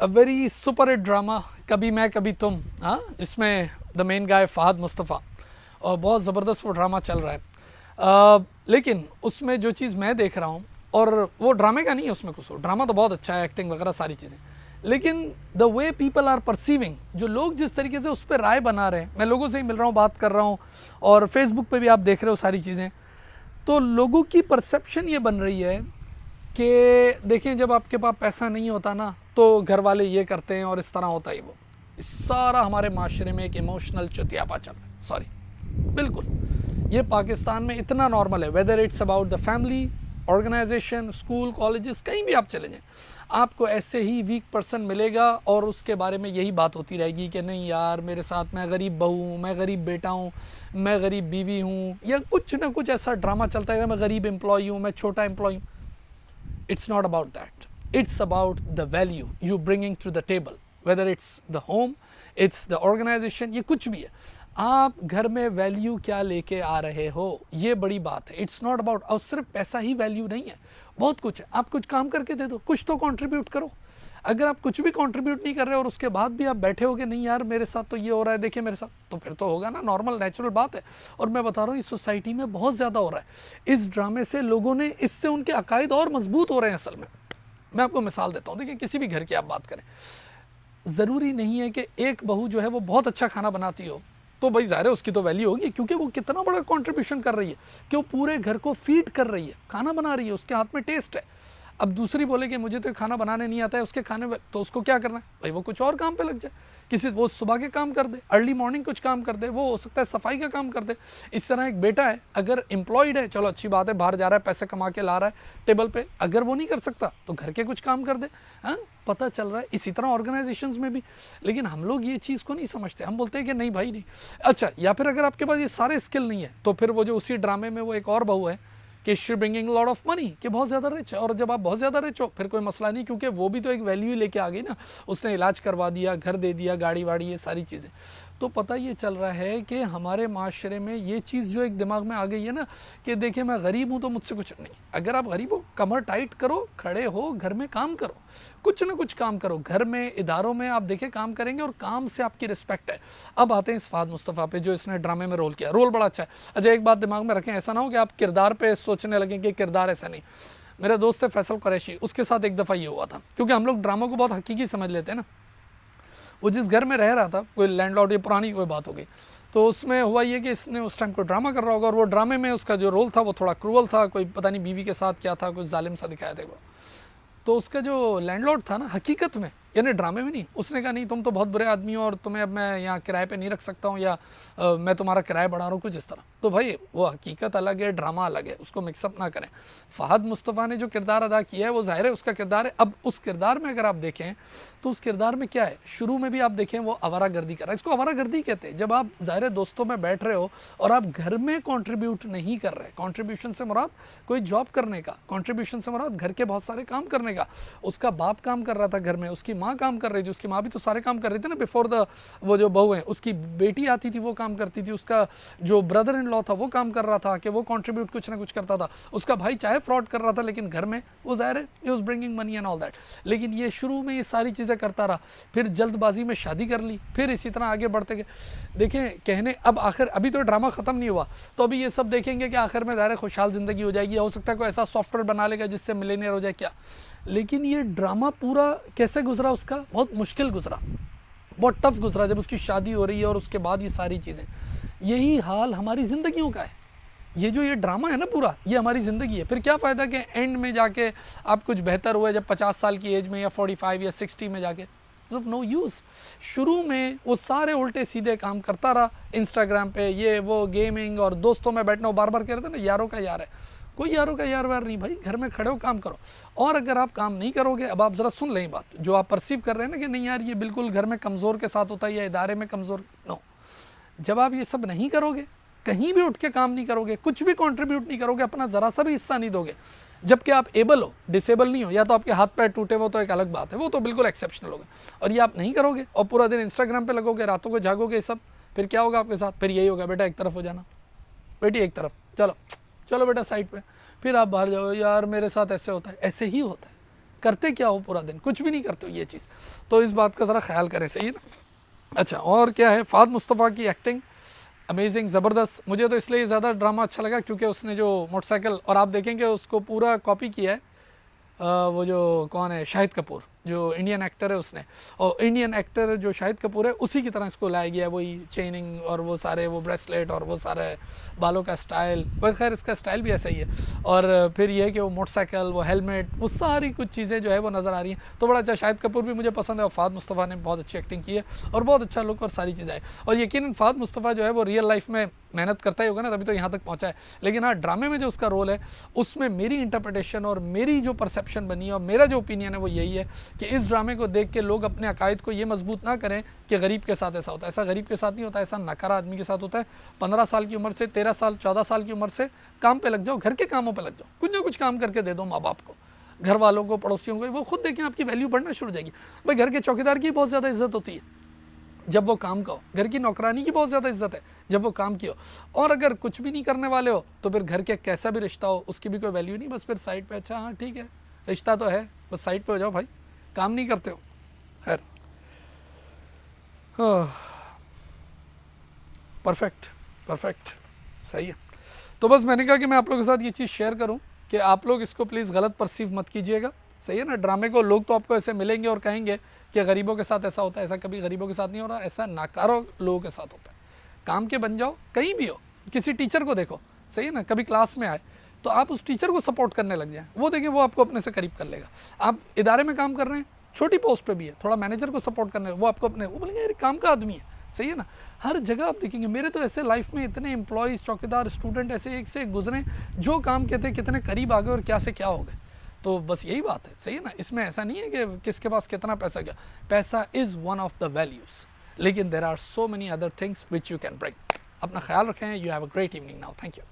अ very super hit drama Kabhi Main Kabhi Tum, हाँ, इसमें the main guy Fahad Mustafa, और बहुत ज़बरदस्त वो ड्रामा चल रहा है। लेकिन उसमें जो चीज़ मैं देख रहा हूँ, और वो ड्रामे का नहीं है उसमें कुछ, ड्रामा तो बहुत अच्छा है, एक्टिंग वगैरह सारी चीज़ें, लेकिन the way people are perceiving, जो लोग जिस तरीके से उस पर राय बना रहे हैं, मैं लोगों से ही मिल रहा हूँ, बात कर रहा हूँ, और फेसबुक पे भी आप देख रहे हो सारी चीज़ें, तो लोगों की परसेप्शन ये बन रही है कि देखें, जब आपके पास पैसा नहीं होता ना तो घर वाले ये करते हैं और इस तरह होता ही वो, सारा हमारे माशरे में एक इमोशनल चुतियापा चल रहा है। सॉरी, बिल्कुल ये पाकिस्तान में इतना नॉर्मल है, whether it's about the family, organisation, school, colleges, कहीं भी आप चले जाएं, आपको ऐसे ही वीक पर्सन मिलेगा और उसके बारे में यही बात होती रहेगी कि नहीं यार, मेरे साथ मैं गरीब बहू हूँ, मैं गरीब बेटा हूँ, मैं गरीब बीवी हूँ, या कुछ ना कुछ ऐसा ड्रामा चलता है, मैं गरीब एम्प्लॉय हूँ, मैं छोटा एम्प्लॉय हूँ। It's not about that. It's about the value you bringing to the table. Whether it's the home, it's the organization, ये कुछ भी है, आप घर में वैल्यू क्या लेके आ रहे हो, ये बड़ी बात है। इट्स नॉट अबाउट, और सिर्फ पैसा ही वैल्यू नहीं है, बहुत कुछ है। आप कुछ काम करके दे दो, कुछ तो कंट्रीब्यूट करो। अगर आप कुछ भी कंट्रीब्यूट नहीं कर रहे और उसके बाद भी आप बैठे होगे नहीं यार मेरे साथ तो ये हो रहा है, देखिए मेरे साथ, तो फिर तो होगा ना, नॉर्मल नेचुरल बात है। और मैं बता रहा हूँ इस सोसाइटी में बहुत ज़्यादा हो रहा है। इस ड्रामे से लोगों ने, इससे उनके अकायद और मजबूत हो रहे हैं। असल में मैं आपको मिसाल देता हूँ, देखिए किसी भी घर की आप बात करें, ज़रूरी नहीं है कि एक बहू जो है वो बहुत अच्छा खाना बनाती हो तो भाई ज़ाहिर है उसकी तो वैल्यू होगी, क्योंकि वो कितना बड़ा कंट्रीब्यूशन कर रही है कि वो पूरे घर को फीड कर रही है, खाना बना रही है, उसके हाथ में टेस्ट है। अब दूसरी बोले कि मुझे तो खाना बनाने नहीं आता है, उसके खाने में, तो उसको क्या करना है भाई, वो कुछ और काम पे लग जाए, किसी, वो सुबह के काम कर दे, अर्ली मॉर्निंग कुछ काम कर दे, वो हो सकता है सफाई का काम कर दे। इस तरह एक बेटा है, अगर एम्प्लॉयड है, चलो अच्छी बात है, बाहर जा रहा है, पैसे कमा के ला रहा है टेबल पे, अगर वो नहीं कर सकता तो घर के कुछ काम कर दे। हाँ, पता चल रहा है। इसी तरह ऑर्गेनाइजेशंस में भी, लेकिन हम लोग ये चीज़ को नहीं समझते, हम बोलते हैं कि नहीं भाई नहीं। अच्छा, या फिर अगर आपके पास ये सारे स्किल नहीं है तो फिर वो जो उसी ड्रामे में वो एक और बहू है कि she bringing lot of money, कि बहुत ज़्यादा रिच है, और जब आप बहुत ज़्यादा रिच हो फिर कोई मसला नहीं, क्योंकि वो भी तो एक वैल्यू लेके आ गई ना, उसने इलाज करवा दिया, घर दे दिया, गाड़ी वाड़ी, ये सारी चीज़ें। तो पता ये चल रहा है कि हमारे माशरे में ये चीज़ जो एक दिमाग में आ गई है ना कि देखिए मैं गरीब हूँ तो मुझसे कुछ नहीं। अगर आप गरीब हो, कमर टाइट करो, खड़े हो, घर में काम करो, कुछ ना कुछ काम करो, घर में, इदारों में आप देखें काम करेंगे और काम से आपकी रिस्पेक्ट है। अब आते हैं इस फहद मुस्तफ़ा पे जो इसने ड्रामे में रोल किया, रोल बड़ा अच्छा है। अच्छा, एक बात दिमाग में रखें, ऐसा ना हो कि आप किरदार पे सोचने लगें कि किरदार ऐसा नहीं। मेरा दोस्त है फैसल कुरैशी, उसके साथ एक दफ़ा ये हुआ था, क्योंकि हम लोग ड्रामों को बहुत हकीकी समझ लेते हैं ना। वो जिस घर में रह रहा था, कोई लैंडलॉर्ड, ये पुरानी कोई बात हो गई, तो उसमें हुआ ये कि इसने उस टाइम कोई ड्रामा कर रहा होगा, और वो ड्रामे में उसका जो रोल था वो थोड़ा क्रूअल था, कोई पता नहीं बीवी के साथ क्या था, कुछ जालिम सा दिखाया था वो। तो उसका जो लैंडलॉर्ड था ना, हकीकत में, यानी ड्रामे में नहीं, उसने कहा नहीं तुम तो बहुत बुरे आदमी हो और तुम्हें अब मैं यहाँ किराए पे नहीं रख सकता हूँ, या मैं तुम्हारा किराया बढ़ा रहा हूँ, कुछ इस तरह। तो भाई वो हकीकत अलग है, ड्रामा अलग है, उसको मिक्सअप ना करें। फहद मुस्तफ़ा ने जो किरदार अदा किया है वो ज़ाहिर है उसका किरदार है। अब उस किरदार में अगर आप देखें तो उस किरदार में क्या है, शुरू में भी आप देखें वो आवारागर्दी कर रहा है, इसको आवारागर्दी कहते हैं। जब आप ज़ाहिर है दोस्तों में बैठ रहे हो और आप घर में कॉन्ट्रीब्यूट नहीं कर रहे, कॉन्ट्रीब्यूशन से मुराद कोई जॉब करने का, कॉन्ट्रीब्यूशन से मुराद घर के बहुत सारे काम करने का। उसका बाप काम कर रहा था घर में, उसकी माँ काम कर रही थी, उसकी माँ भी तो सारे काम कर रही थी ना बिफोर द, वो जो बहू है उसकी बेटी आती थी वो काम करती थी, उसका जो ब्रदर इन लॉ था वो काम कर रहा था कि वो कंट्रीब्यूट कुछ ना कुछ करता था, उसका भाई चाहे फ्रॉड कर रहा था लेकिन घर में वो ज़ाहिर है he was bringing money and all that. लेकिन ये शुरू में ये सारी चीज़ें करता रहा, फिर जल्दबाजी में शादी कर ली, फिर इसी तरह आगे बढ़ते गए। देखें कहने, अब आखिर अभी तो ड्रामा ख़त्म नहीं हुआ, तो अभी ये सब देखेंगे कि आखिर में ज़ाहिर खुशहाल ज़िंदगी हो जाएगी, या हो सकता है कोई ऐसा सॉफ्टवेयर बना लेगा जिससे मिलेनियर हो जाए क्या। लेकिन ये ड्रामा पूरा कैसे गुजरा उसका, बहुत मुश्किल गुजरा, बहुत टफ गुजरा, जब उसकी शादी हो रही है और उसके बाद ये सारी चीज़ें। यही हाल हमारी ज़िंदगियों का है। ये जो ये ड्रामा है ना पूरा, ये हमारी ज़िंदगी है। फिर क्या फ़ायदा कि एंड में जाके आप कुछ बेहतर हुए जब 50 साल की एज में, या 45 या 60 में जाके, ऑफ नो यूज़। शुरू में वो सारे उल्टे सीधे काम करता रहा, इंस्टाग्राम पे ये वो गेमिंग और दोस्तों में बैठना, वो बार बार कह रहे थे ना यारों का यार है, कोई यारों का यार वार नहीं भाई, घर में खड़े हो काम करो। और अगर आप काम नहीं करोगे, अब आप ज़रा सुन लें बात जो आप परसीव कर रहे हैं ना कि नहीं यार ये बिल्कुल घर में कमज़ोर के साथ होता है या इदारे में कमज़ोर, नो। जब आप ये सब नहीं करोगे, कहीं भी उठ के काम नहीं करोगे, कुछ भी कंट्रीब्यूट नहीं करोगे, अपना ज़रा सा भी हिस्सा नहीं दोगे, जबकि आप एबल हो, डिसेबल नहीं हो, या तो आपके हाथ पैर टूटे वो तो एक अलग बात है, वो तो बिल्कुल एक्सेप्शनल होगा, और ये आप नहीं करोगे और पूरा दिन इंस्टाग्राम पे लगोगे, रातों को जागोगे, सब फिर क्या होगा आपके साथ, फिर यही होगा, बेटा एक तरफ हो जाना, बेटी एक तरफ, चलो चलो बेटा साइड पे, फिर आप बाहर जाओ, यार मेरे साथ ऐसे होता है, ऐसे ही होता है। करते क्या हो पूरा दिन, कुछ भी नहीं करते हो ये चीज़। तो इस बात का ज़रा ख्याल करें, सही है ना। अच्छा, और क्या है, फ़हद मुस्तफ़ा की एक्टिंग अमेजिंग, ज़बरदस्त। मुझे तो इसलिए ज़्यादा ड्रामा अच्छा लगा क्योंकि उसने जो मोटरसाइकिल, और आप देखेंगे उसको पूरा कॉपी किया है वो जो कौन है, शाहिद कपूर, जो इंडियन एक्टर है उसने, और इंडियन एक्टर जो शाहिद कपूर है उसी की तरह इसको लाया गया है, वही चेनिंग और वो सारे वो ब्रेसलेट और वो सारे बालों का स्टाइल, पर खैर इसका स्टाइल भी ऐसा ही है। और फिर ये है कि वो मोटरसाइकिल, वो हेलमेट, वो सारी कुछ चीज़ें जो है वो नज़र आ रही हैं, तो बड़ा अच्छा। शाहिद कपूर भी मुझे पसंद है और फ़हद मुस्तफ़ा ने बहुत अच्छी एक्टिंग की है और बहुत अच्छा लुक और सारी चीज़ें है। और यकीनन फ़हद मुस्तफ़ा जो है वो रियल लाइफ में मेहनत करता ही होगा ना, तभी तो यहाँ तक पहुँचा है। लेकिन हाँ, ड्रामे में जो उसका रोल है उसमें मेरी इंटरप्रिटेशन और मेरी जो परसेप्शन बनी है और मेरा जो ओपिनियन है वो यही है कि इस ड्रामे को देख के लोग अपने अकायद को ये मजबूत ना करें कि गरीब के साथ ऐसा होता है। ऐसा गरीब के साथ नहीं होता, ऐसा नकारा आदमी के साथ होता है। 15 साल की उम्र से, 13 साल 14 साल की उम्र से काम पे लग जाओ, घर के कामों पे लग जाओ, कुछ ना कुछ काम करके दे दो माँ बाप को, घर वालों को, पड़ोसियों को, वो खुद देखें आपकी वैल्यू बढ़ना शुरू हो जाएगी। भाई घर के चौकीदार की बहुत ज़्यादा इज्जत होती है जब वो काम का हो, घर की नौकरानी की बहुत ज़्यादा इज्जत है जब वो काम की हो, और अगर कुछ भी नहीं करने वाले हो तो फिर घर के कैसा भी रिश्ता हो उसकी भी कोई वैल्यू नहीं, बस फिर साइड पे, अच्छा हाँ ठीक है रिश्ता तो है, बस साइड पे हो जाओ भाई, काम नहीं करते हो। खैर, परफेक्ट परफेक्ट, सही है। तो बस मैंने कहा कि मैं आप लोगों के साथ ये चीज़ शेयर करूं कि आप लोग इसको प्लीज़ गलत परसीव मत कीजिएगा, सही है ना। ड्रामे को लोग तो आपको ऐसे मिलेंगे और कहेंगे कि गरीबों के साथ ऐसा होता है, ऐसा कभी गरीबों के साथ नहीं हो रहा, ऐसा नाकारों लोगों के साथ होता है। काम के बन जाओ, कहीं भी हो, किसी टीचर को देखो, सही है ना, कभी क्लास में आए तो आप उस टीचर को सपोर्ट करने लग जाएं, वो देखें वो आपको अपने से करीब कर लेगा। आप इदारे में काम कर रहे हैं, छोटी पोस्ट पे भी है, थोड़ा मैनेजर को सपोर्ट करने, वो आपको अपने, वो बोलेंगे यार काम का आदमी है, सही है ना। हर जगह आप देखेंगे, मेरे तो ऐसे लाइफ में इतने एम्प्लॉयज़, चौकीदार, स्टूडेंट ऐसे एक से एक गुजरे जो काम कहते हैं कितने करीब आ गए और क्या से क्या हो गए। तो बस यही बात है, सही है ना। इसमें ऐसा नहीं है कि किसके पास कितना पैसा, क्या पैसा is one of the values, लेकिन there are so many other things which you can bring. अपना ख्याल रखें। You have a great evening now, thank you.